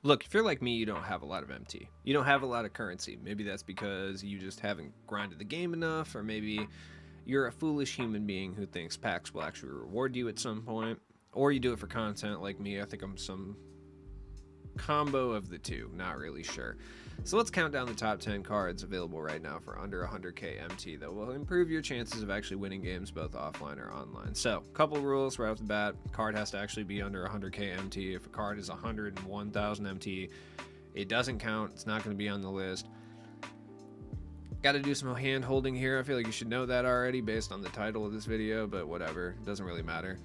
Look, if you're like me, you don't have a lot of MT. You don't have a lot of currency. Maybe that's because you just haven't grinded the game enough, or maybe you're a foolish human being who thinks packs will actually reward you at some point, or you do it for content like me. I think I'm some combo of the two, not really sure. So let's count down the top 10 cards available right now for under 100k MT that will improve your chances of actually winning games both offline or online. So, couple rules right off the bat. Card has to actually be under 100k MT. If a card is 101,000 MT, it doesn't count. It's not going to be on the list. Got to do some hand holding here. I feel like you should know that already based on the title of this video, but whatever. It doesn't really matter.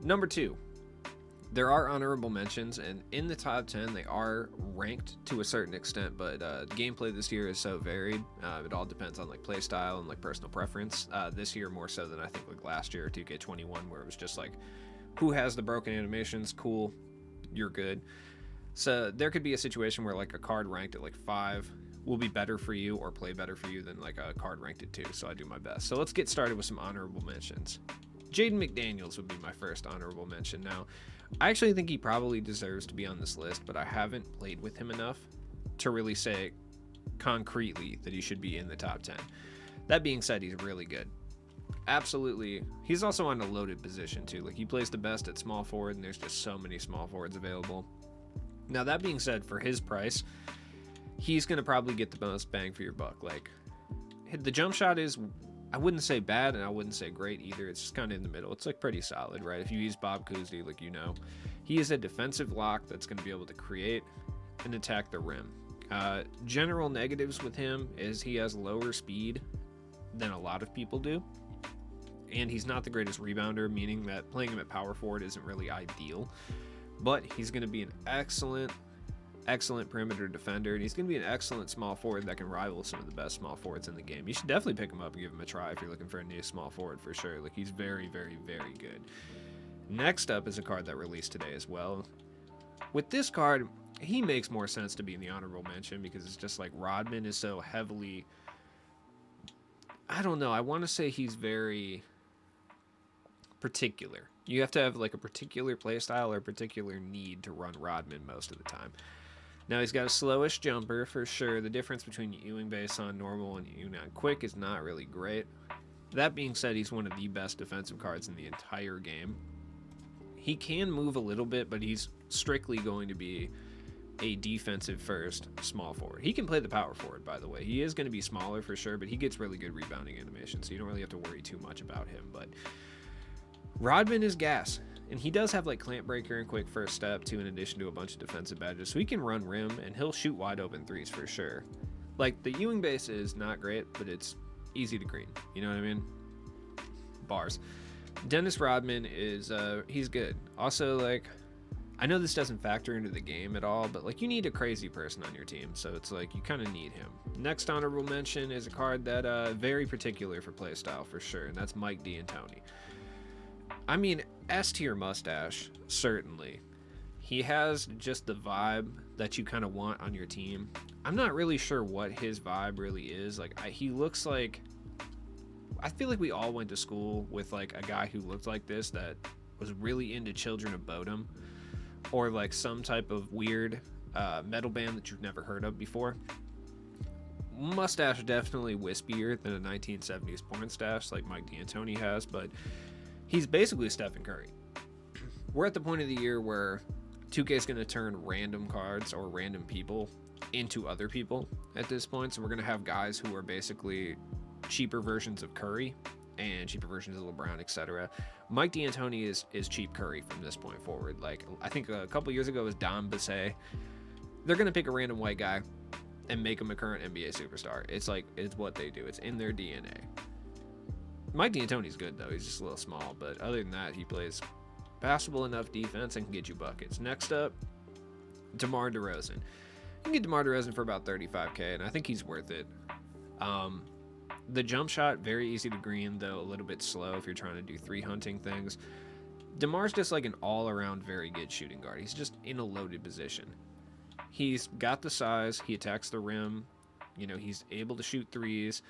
Number 2, there are honorable mentions, and in the top 10 they are ranked to a certain extent, but gameplay this year is so varied. It all depends on like play style and like personal preference. This year more so than I think like last year, 2K21, where it was just like, who has the broken animations? Cool, you're good. So there could be a situation where like a card ranked at like 5 will be better for you or play better for you than like a card ranked at 2, so I do my best. So let's get started with some honorable mentions. Jaden McDaniels would be my first honorable mention. Now, I actually think he probably deserves to be on this list, but I haven't played with him enough to really say concretely that he should be in the top 10. That being said, he's really good. Absolutely. He's also on a loaded position too. Like, he plays the best at small forward, and there's just so many small forwards available. Now, that being said, for his price, he's going to probably get the most bang for your buck. Like, the jump shot is, I wouldn't say bad and I wouldn't say great either. It's just kind of in the middle. It's like pretty solid, right? If you use Bob Cousy, like, you know, he is a defensive lock that's going to be able to create and attack the rim. General negatives with him is he has lower speed than a lot of people do, and he's not the greatest rebounder, meaning that playing him at power forward isn't really ideal. But he's going to be an excellent perimeter defender, and he's going to be an excellent small forward that can rival some of the best small forwards in the game. You should definitely pick him up and give him a try if you're looking for a new small forward for sure. Like, he's very, very, very good. Next up is a card that released today as well. With this card, he makes more sense to be in the honorable mention because it's just like Rodman is so heavily, I don't know, I want to say he's very particular. You have to have like a particular playstyle or a particular need to run Rodman most of the time. Now, he's got a slowish jumper for sure. The difference between Ewing base on normal and Ewing on quick is not really great. That being said, he's one of the best defensive cards in the entire game. He can move a little bit, but he's strictly going to be a defensive first small forward. He can play the power forward, by the way. He is going to be smaller for sure, but he gets really good rebounding animation, so you don't really have to worry too much about him. But Rodman is gas. And he does have like clamp breaker and quick first step too, in addition to a bunch of defensive badges. So he can run rim and he'll shoot wide open threes for sure. Like, the Ewing base is not great, but it's easy to green. You know what I mean? Bars. Dennis Rodman is he's good. Also, like, I know this doesn't factor into the game at all, but like, you need a crazy person on your team, so it's like you kind of need him. Next honorable mention is a card that very particular for playstyle for sure, and that's Mike D'Antoni. I mean, S tier mustache, certainly. He has just the vibe that you kind of want on your team. I'm not really sure what his vibe really is. Like, he looks like, I feel like we all went to school with like a guy who looked like this that was really into Children of Bodom, or like some type of weird metal band that you've never heard of before. Mustache definitely wispier than a 1970s porn stash like Mike D'Antoni has, but he's basically Stephen Curry. We're at the point of the year where 2K is going to turn random cards or random people into other people at this point. So we're going to have guys who are basically cheaper versions of Curry and cheaper versions of LeBron, etc. Mike D'Antoni is cheap Curry from this point forward. Like, I think a couple years ago it was Don Bassett. They're going to pick a random white guy and make him a current NBA superstar. It's like, it's what they do. It's in their DNA. Mike D'Antoni's good, though. He's just a little small, but other than that, he plays passable enough defense and can get you buckets. Next up, DeMar DeRozan. You can get DeMar DeRozan for about 35k, and I think he's worth it. The jump shot, very easy to green, though a little bit slow if you're trying to do three hunting things. DeMar's just like an all-around very good shooting guard. He's just in a loaded position. He's got the size. He attacks the rim. You know, he's able to shoot threes.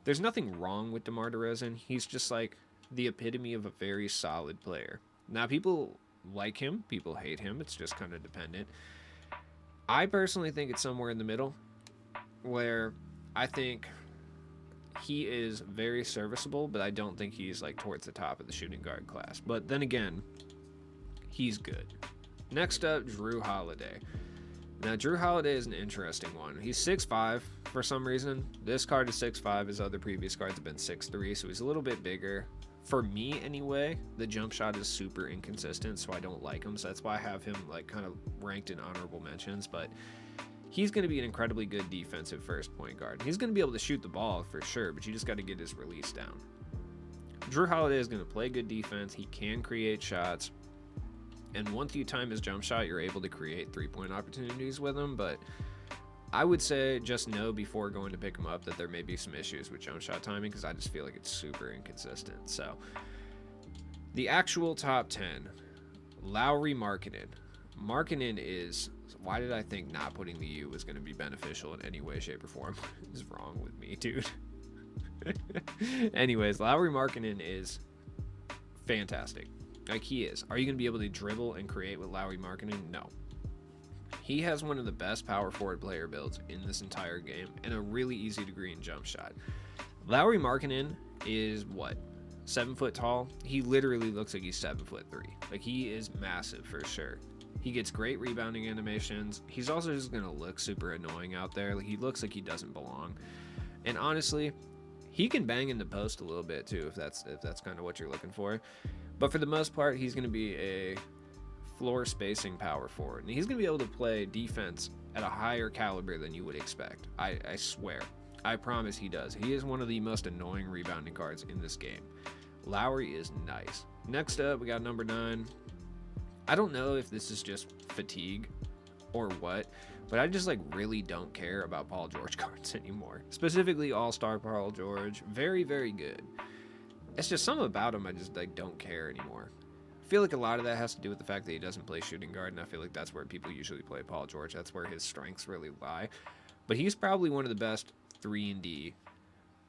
There's nothing wrong with DeMar DeRozan. He's just like the epitome of a very solid player. Now, people like him, people hate him. It's just kind of dependent. I personally think it's somewhere in the middle, where I think he is very serviceable, but I don't think he's like towards the top of the shooting guard class. But then again, he's good. Next up, Drew Holiday. Now, Drew Holiday is an interesting one. He's 6'5" for some reason. This card is 6'5". His other previous cards have been 6'3", so he's a little bit bigger. For me, anyway, the jump shot is super inconsistent, so I don't like him. So that's why I have him like kind of ranked in honorable mentions. But he's going to be an incredibly good defensive first point guard. He's going to be able to shoot the ball for sure, but you just got to get his release down. Drew Holiday is going to play good defense. He can create shots. And once you time his jump shot, you're able to create three-point opportunities with him. But I would say just know before going to pick him up that there may be some issues with jump shot timing, because I just feel like it's super inconsistent. So the actual top 10, Lauri Markkanen. Markkanen is, why did I think not putting the U was going to be beneficial in any way, shape, or form? What is wrong with me, dude? Anyways, Lauri Markkanen is fantastic. Like, he is. Are you going to be able to dribble and create with Lauri Markkanen? No. He has one of the best power forward player builds in this entire game and a really easy to green jump shot. Lauri Markkanen is what? 7 foot tall? He literally looks like he's 7'3". Like, he is massive for sure. He gets great rebounding animations. He's also just going to look super annoying out there. Like, he looks like he doesn't belong. And honestly, he can bang in the post a little bit too, if that's kind of what you're looking for. But for the most part, he's going to be a floor spacing power forward. And he's going to be able to play defense at a higher caliber than you would expect. I swear. I promise he does. He is one of the most annoying rebounding guards in this game. Lauri is nice. Next up, we got number 9. I don't know if this is just fatigue or what, but I just like really don't care about Paul George cards anymore. Specifically All-Star Paul George. Very, very good. It's just something about him I just like don't care anymore. I feel like a lot of that has to do with the fact that he doesn't play shooting guard, and I feel like that's where people usually play Paul George. That's where his strengths really lie. But he's probably one of the best 3-and-D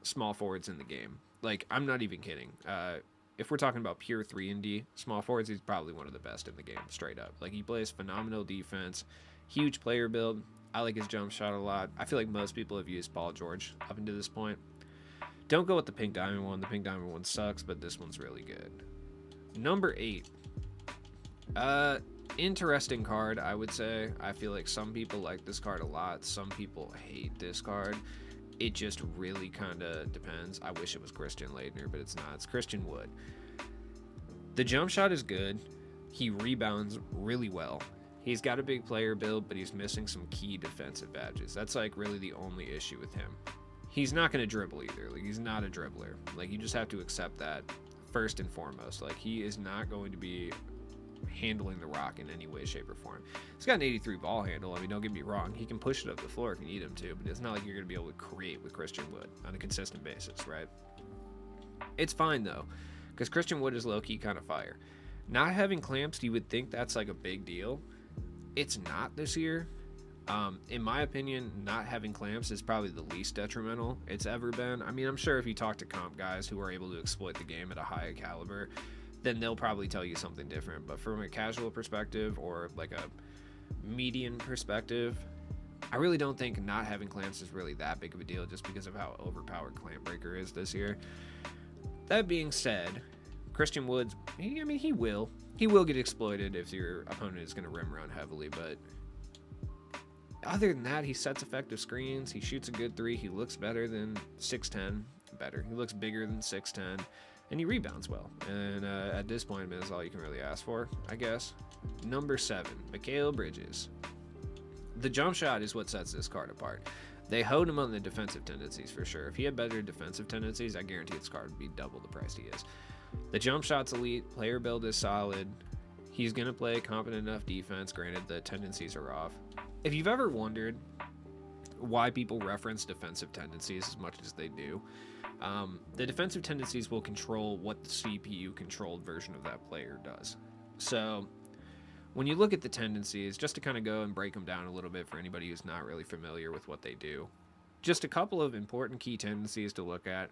small forwards in the game. Like, I'm not even kidding. If we're talking about pure 3-and-D small forwards, he's probably one of the best in the game, straight up. Like, he plays phenomenal defense, huge player build. I like his jump shot a lot. I feel like most people have used Paul George up until this point. Don't go with the pink diamond one. The pink diamond one sucks, but this one's really good. Number 8. Interesting card, I would say. I feel like some people like this card a lot. Some people hate this card. It just really kind of depends. I wish it was Christian Laettner, but it's not. It's Christian Wood. The jump shot is good. He rebounds really well. He's got a big player build, but he's missing some key defensive badges. That's like really the only issue with him. He's not going to dribble either. Like, he's not a dribbler. Like, you just have to accept that first and foremost. Like, he is not going to be handling the rock in any way, shape, or form. He's got an 83 ball handle. I mean, don't get me wrong. He can push it up the floor if you need him to, but it's not like you're going to be able to create with Christian Wood on a consistent basis, right? It's fine, though, because Christian Wood is low-key kind of fire. Not having clamps, you would think that's like a big deal. It's not this year. In my opinion, not having clamps is probably the least detrimental it's ever been. I mean, I'm sure if you talk to comp guys who are able to exploit the game at a high caliber, then they'll probably tell you something different. But from a casual perspective or like a median perspective, I really don't think not having clamps is really that big of a deal just because of how overpowered Clamp Breaker is this year. That being said, Christian Woods, he will get exploited if your opponent is going to rim run heavily, but other than that, he sets effective screens. He shoots a good 3. He looks better than 6'10". He looks bigger than 6'10", and he rebounds well. And at this point, that's all you can really ask for, I guess. Number 7, Mikal Bridges. The jump shot is what sets this card apart. They hoed him on the defensive tendencies for sure. If he had better defensive tendencies, I guarantee this card would be double the price he is. The jump shot's elite. Player build is solid. He's going to play competent enough defense. Granted, the tendencies are off. If you've ever wondered why people reference defensive tendencies as much as they do, the defensive tendencies will control what the CPU-controlled version of that player does. So when you look at the tendencies, just to kind of go and break them down a little bit for anybody who's not really familiar with what they do, just a couple of important key tendencies to look at.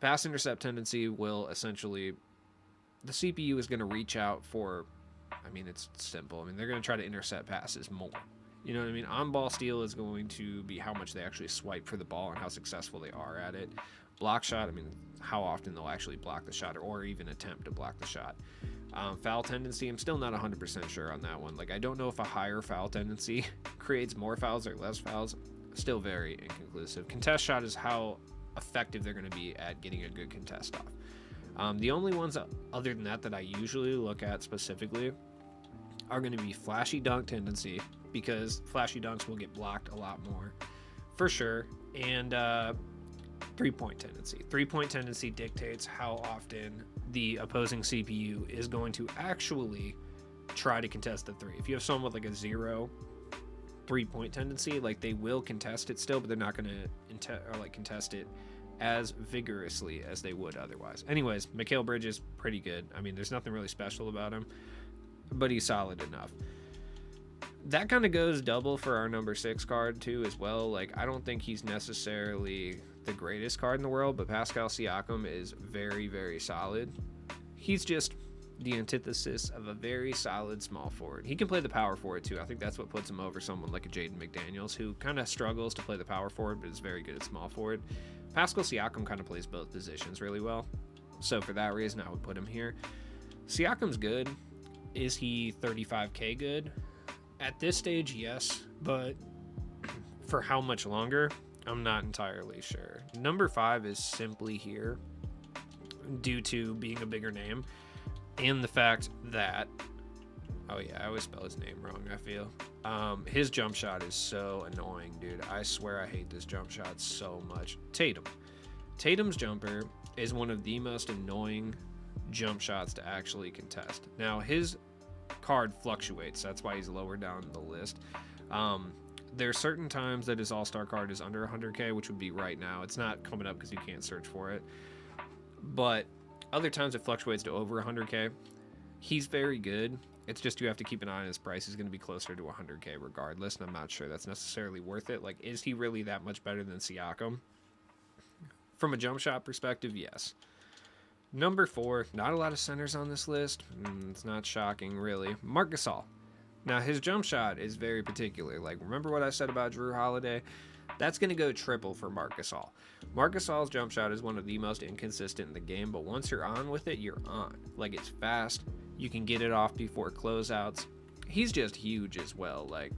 Pass intercept tendency will essentially, the CPU is going to reach out for, I mean, it's simple. I mean, they're going to try to intercept passes more. You know what I mean? On ball steal is going to be how much they actually swipe for the ball and how successful they are at it. Block shot, I mean, how often they'll actually block the shot or even attempt to block the shot. Foul tendency, I'm still not 100% sure on that one. Like, I don't know if a higher foul tendency creates more fouls or less fouls. Still very inconclusive. Contest shot is how effective they're going to be at getting a good contest off. The only ones other than that I usually look at specifically are going to be flashy dunk tendency, because flashy dunks will get blocked a lot more, for sure, and three-point tendency. Three-point tendency dictates how often the opposing CPU is going to actually try to contest the three. If you have someone with like a 0 three-point tendency, like they will contest it still, but they're not going to contest it as vigorously as they would otherwise. Anyways, Mikal Bridges, pretty good. I mean, there's nothing really special about him, but he's solid enough. That kind of goes double for our number 6 card too as well. Like, I don't think he's necessarily the greatest card in the world, but Pascal Siakam is very, very solid. He's just the antithesis of a very solid small forward. He can play the power forward too. I think that's what puts him over someone like a Jaden McDaniels, who kind of struggles to play the power forward but is very good at small forward. Pascal Siakam kind of plays both positions really well, so for that reason I would put him here. Siakam's good. Is he 35k good? At this stage, yes, but for how much longer, I'm not entirely sure. Number 5 is simply here due to being a bigger name and the fact that, oh yeah, I always spell his name wrong, I feel. His jump shot is so annoying, dude. I swear I hate this jump shot so much. Tatum's jumper is one of the most annoying jump shots to actually contest. Now, his card fluctuates, that's why he's lower down the list. There are certain times that his all-star card is under 100k, which would be right now. It's not coming up because you can't search for it, but other times it fluctuates to over 100k. He's very good. It's just you have to keep an eye on his price. He's going to be closer to 100k regardless, and I'm not sure that's necessarily worth it. Like, is he really that much better than Siakam? From a jump shot perspective, yes. Number 4, not a lot of centers on this list. It's not shocking, really. Marc Gasol. Now, his jump shot is very particular. Like, remember what I said about Jrue Holiday? That's going to go triple for Marc Gasol. Marc Gasol's jump shot is one of the most inconsistent in the game, but once you're on with it, you're on. Like, it's fast. You can get it off before closeouts. He's just huge as well. Like,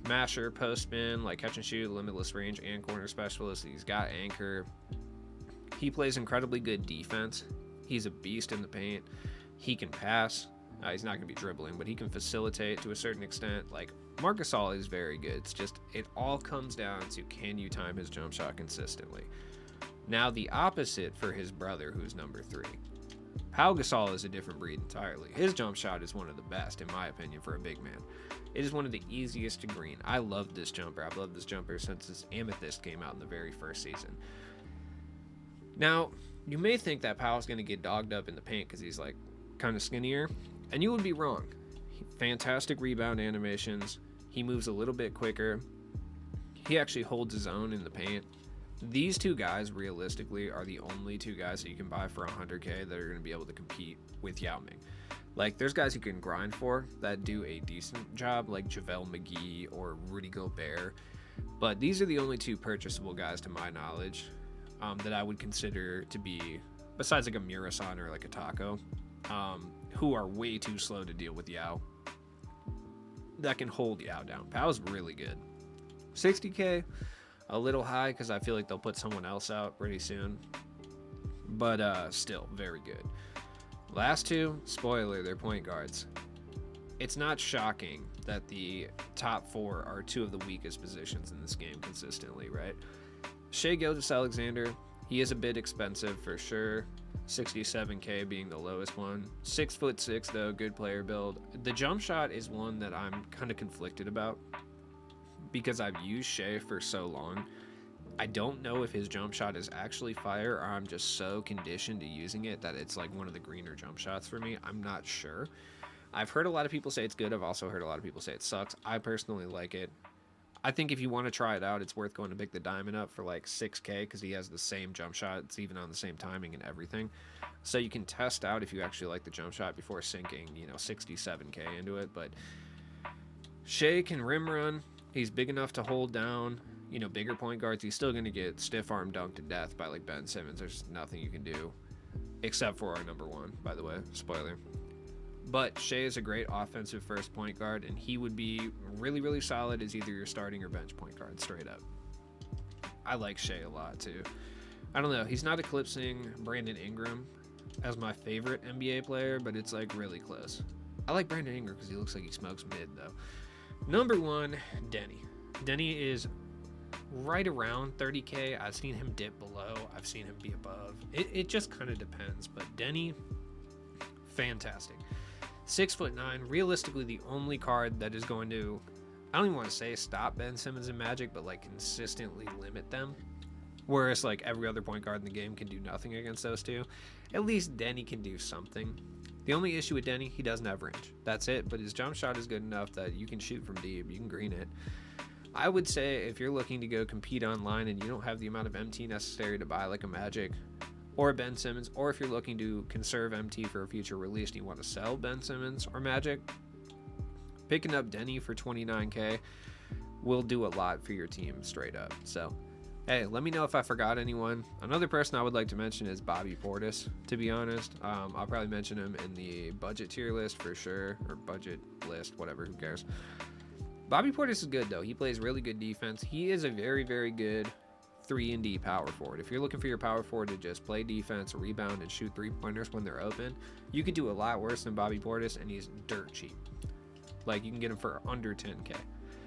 masher, post spin, like catch and shoot, limitless range, and corner specialist. He's got anchor. He plays incredibly good defense. He's a beast in the paint. He can pass. He's not going to be dribbling, but he can facilitate to a certain extent. Like, Marc Gasol is very good. It's just, it all comes down to, can you time his jump shot consistently? Now, the opposite for his brother, who's number 3. Pau Gasol is a different breed entirely. His jump shot is one of the best, in my opinion, for a big man. It is one of the easiest to green. I love this jumper. I've loved this jumper since his Amethyst came out in the very first season. Now, you may think that Pau's going to get dogged up in the paint because he's, like, kind of skinnier, and you would be wrong. Fantastic rebound animations. He moves a little bit quicker. He actually holds his own in the paint. These two guys, realistically, are the only two guys that you can buy for 100k that are going to be able to compete with Yao Ming. Like, there's guys you can grind for that do a decent job, like JaVale McGee or Rudy Gobert, but these are the only two purchasable guys, to my knowledge, that I would consider to be, besides like a Murasan or like a Taco, who are way too slow to deal with Yao, that can hold Yao down. Pau's really good. 60k, a little high because I feel like they'll put someone else out pretty soon, but still very good. Last two, spoiler, they're point guards. It's not shocking that the top 4 are 2 of the weakest positions in this game consistently, right? Shai Gilgeous-Alexander, he is a bit expensive for sure. 67k being the lowest one. 6'6" though, good player build. The jump shot is one that I'm kind of conflicted about because I've used Shai for so long. I don't know if his jump shot is actually fire, or I'm just so conditioned to using it that it's like one of the greener jump shots for me. I'm not sure. I've heard a lot of people say it's good. I've also heard a lot of people say it sucks. I personally like it. I think if you want to try it out, it's worth going to pick the Diamond up for like 6k because he has the same jump shot. It's even on the same timing and everything. So you can test out if you actually like the jump shot before sinking, 67k into it. But Shai can rim run. He's big enough to hold down, bigger point guards. He's still going to get stiff arm dunked to death by like Ben Simmons. There's nothing you can do except for our number one, by the way. Spoiler. But Shea is a great offensive first point guard, and he would be really, really solid as either your starting or bench point guard, straight up. I like Shea a lot, too. I don't know. He's not eclipsing Brandon Ingram as my favorite NBA player, but it's like really close. I like Brandon Ingram because he looks like he smokes mid, though. Number one, Denny. Denny is right around 30K. I've seen him dip below. I've seen him be above. It just kind of depends. But Denny, fantastic. 6'9", realistically the only card that is going to, I don't even want to say stop Ben Simmons and Magic, but like consistently limit them. Whereas like every other point guard in the game can do nothing against those two. At least Denny can do something. The only issue with Denny, he doesn't have range. That's it, but his jump shot is good enough that you can shoot from deep, you can green it. I would say if you're looking to go compete online and you don't have the amount of MT necessary to buy like a Magic or Ben Simmons, or if you're looking to conserve MT for a future release and you want to sell Ben Simmons or Magic, picking up Denny for 29K will do a lot for your team straight up. So, hey, let me know if I forgot anyone. Another person I would like to mention is Bobby Portis, to be honest. I'll probably mention him in the budget tier list for sure, or budget list, whatever, who cares. Bobby Portis is good, though. He plays really good defense. He is a very, very good 3-and-D power forward. If you're looking for your power forward to just play defense, rebound, and shoot three-pointers when they're open, you could do a lot worse than Bobby Portis, and he's dirt cheap. Like, you can get him for under 10K.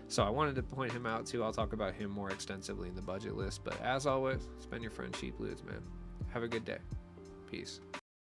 So I wanted to point him out, too. I'll talk about him more extensively in the budget list. But as always, spend your friend cheap loots, man. Have a good day. Peace.